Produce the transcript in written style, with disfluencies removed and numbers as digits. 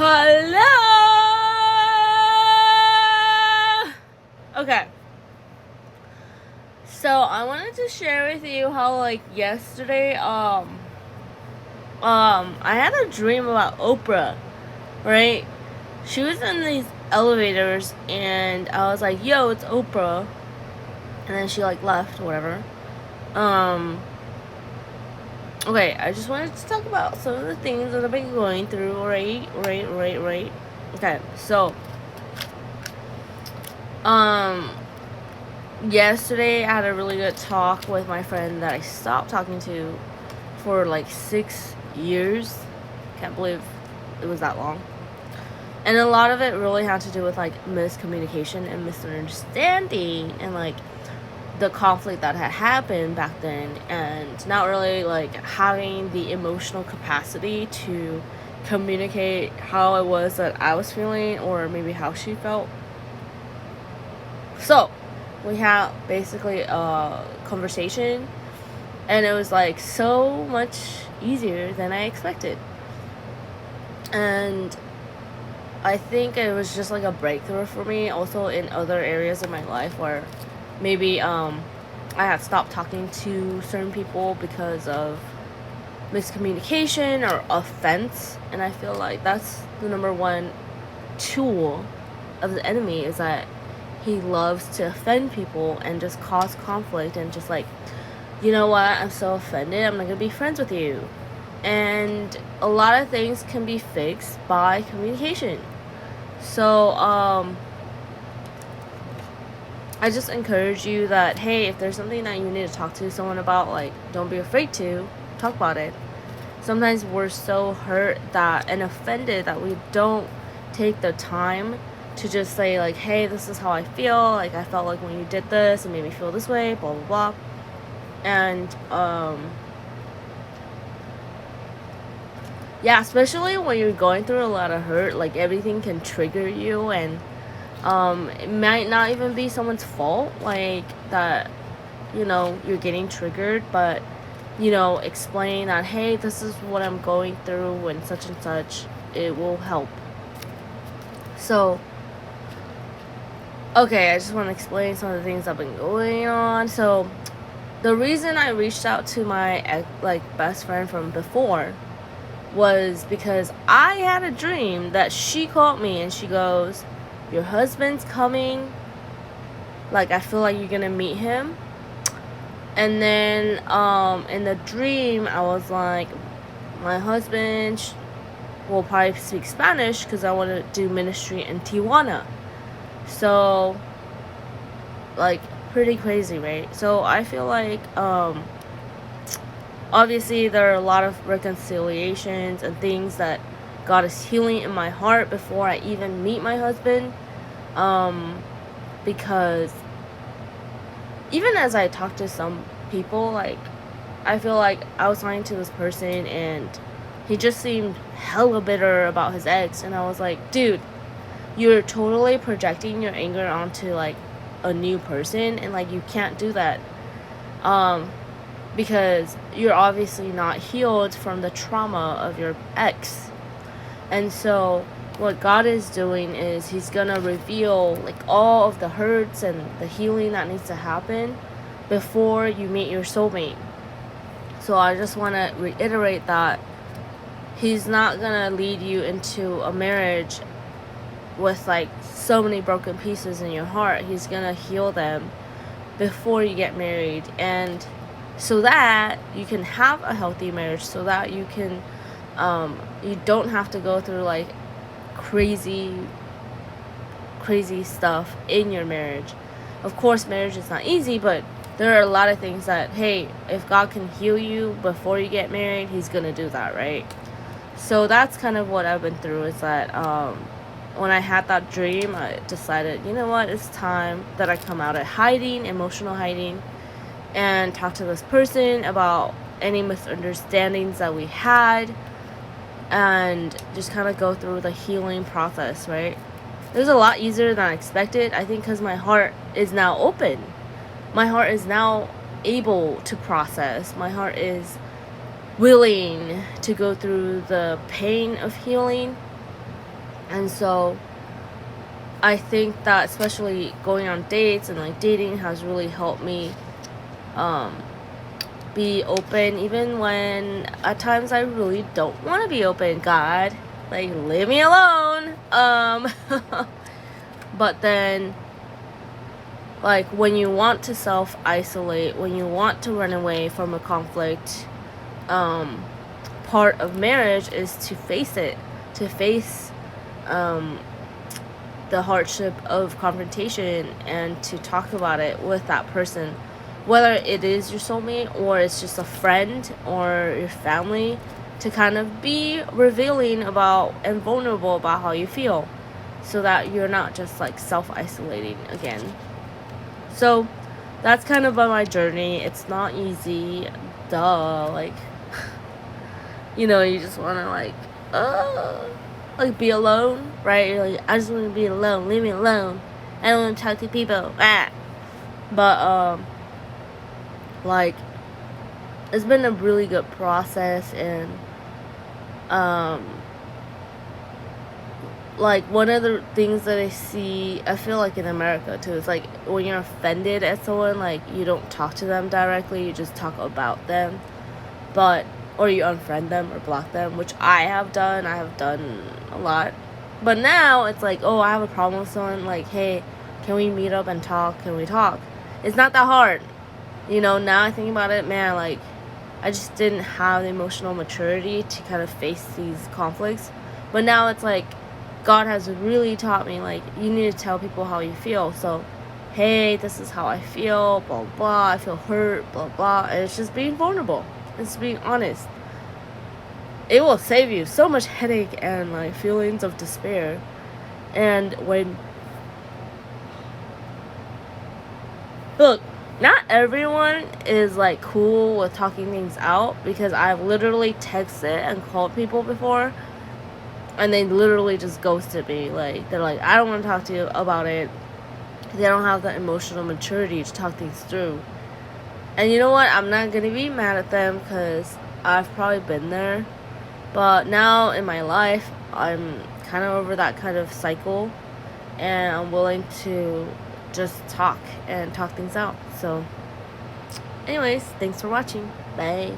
Hello. Okay. So I wanted to share with you how like yesterday I had a dream about Oprah, right? She was in these elevators and I was like, "Yo, it's Oprah." And then she like left or whatever. Okay, I just wanted to talk about some of the things that I've been going through, right? Okay, so yesterday I had a really good talk with my friend that I stopped talking to for like 6 years. Can't believe it was that long. And a lot of it really had to do with like miscommunication and misunderstanding and like the conflict that had happened back then, and not really like having the emotional capacity to communicate how it was that I was feeling or maybe how she felt. So we had basically a conversation and it was like so much easier than I expected. And I think it was just like a breakthrough for me also in other areas of my life where maybe I had stopped talking to certain people because of miscommunication or offense. And I feel like that's the number one tool of the enemy, is that he loves to offend people and just cause conflict and just like, you know what, I'm so offended, I'm not gonna be friends with you. And a lot of things can be fixed by communication. So I just encourage you that, hey, if there's something that you need to talk to someone about, like, don't be afraid to talk about it. Sometimes we're so hurt that and offended that we don't take the time to just say like, hey, this is how I feel, like I felt like when you did this, it made me feel this way, blah blah blah. And yeah, especially when you're going through a lot of hurt, like everything can trigger you, and it might not even be someone's fault, like that, you know, you're getting triggered, but you know, explain that, hey, this is what I'm going through and such, it will help. So okay, I just want to explain some of the things I've been going on. So the reason I reached out to my like best friend from before was because I had a dream that she called me and she goes, your husband's coming, like I feel like you're gonna meet him. And then in the dream I was like, my husband will probably speak Spanish because I want to do ministry in Tijuana. So like pretty crazy, right? So I feel like obviously there are a lot of reconciliations and things that God is healing in my heart before I even meet my husband, because even as I talk to some people, like I feel like I was talking to this person and he just seemed hella bitter about his ex, and I was like, dude, you're totally projecting your anger onto like a new person, and like you can't do that, because you're obviously not healed from the trauma of your ex. And so what God is doing is he's gonna reveal like all of the hurts and the healing that needs to happen before you meet your soulmate. So I just want to reiterate that he's not gonna lead you into a marriage with like so many broken pieces in your heart. He's gonna heal them before you get married, and so that you can have a healthy marriage, so that you can you don't have to go through like crazy stuff in your marriage. Of course, marriage is not easy, but there are a lot of things that, hey, if God can heal you before you get married, he's gonna do that, right? So that's kind of what I've been through, is that when I had that dream, I decided, you know what, it's time that I come out of hiding, emotional hiding, and talk to this person about any misunderstandings that we had, and just kind of go through the healing process, right? It was a lot easier than I expected, I think, because my heart is now open. My heart is now able to process. My heart is willing to go through the pain of healing And so I think that especially going on dates and like dating has really helped me be open, even when at times I really don't want to be open. God, like, leave me alone. But then, like, when you want to self-isolate, when you want to run away from a conflict, part of marriage is to face it, to face the hardship of confrontation, and to talk about it with that person, whether it is your soulmate or it's just a friend or your family, to kind of be revealing about and vulnerable about how you feel, so that you're not just like self-isolating again. So that's kind of on my journey. It's not easy, like, you just want to like be alone, right? You're like, I just want to be alone, leave me alone, I don't want to talk to people. But like, it's been a really good process. And like, one of the things that I see, I feel like in America too, is like when you're offended at someone, like, you don't talk to them directly, you just talk about them, or you unfriend them or block them, which I have done a lot. But now it's like, oh, I have a problem with someone, like, hey, can we meet up and talk? Can we talk? It's not that hard. Now I think about it, man, like, I just didn't have the emotional maturity to kind of face these conflicts. But now it's like, God has really taught me, like, you need to tell people how you feel. So, hey, this is how I feel, blah, blah, I feel hurt, blah, blah. And it's just being vulnerable. It's being honest. It will save you so much headache and like feelings of despair. And look, not everyone is like cool with talking things out, because I've literally texted and called people before and they literally just ghosted me. Like, they're like, I don't want to talk to you about it. They don't have the emotional maturity to talk things through. And you know what? I'm not going to be mad at them, because I've probably been there. But now in my life, I'm kind of over that kind of cycle. And I'm willing to just talk things out. So, anyways, thanks for watching. Bye.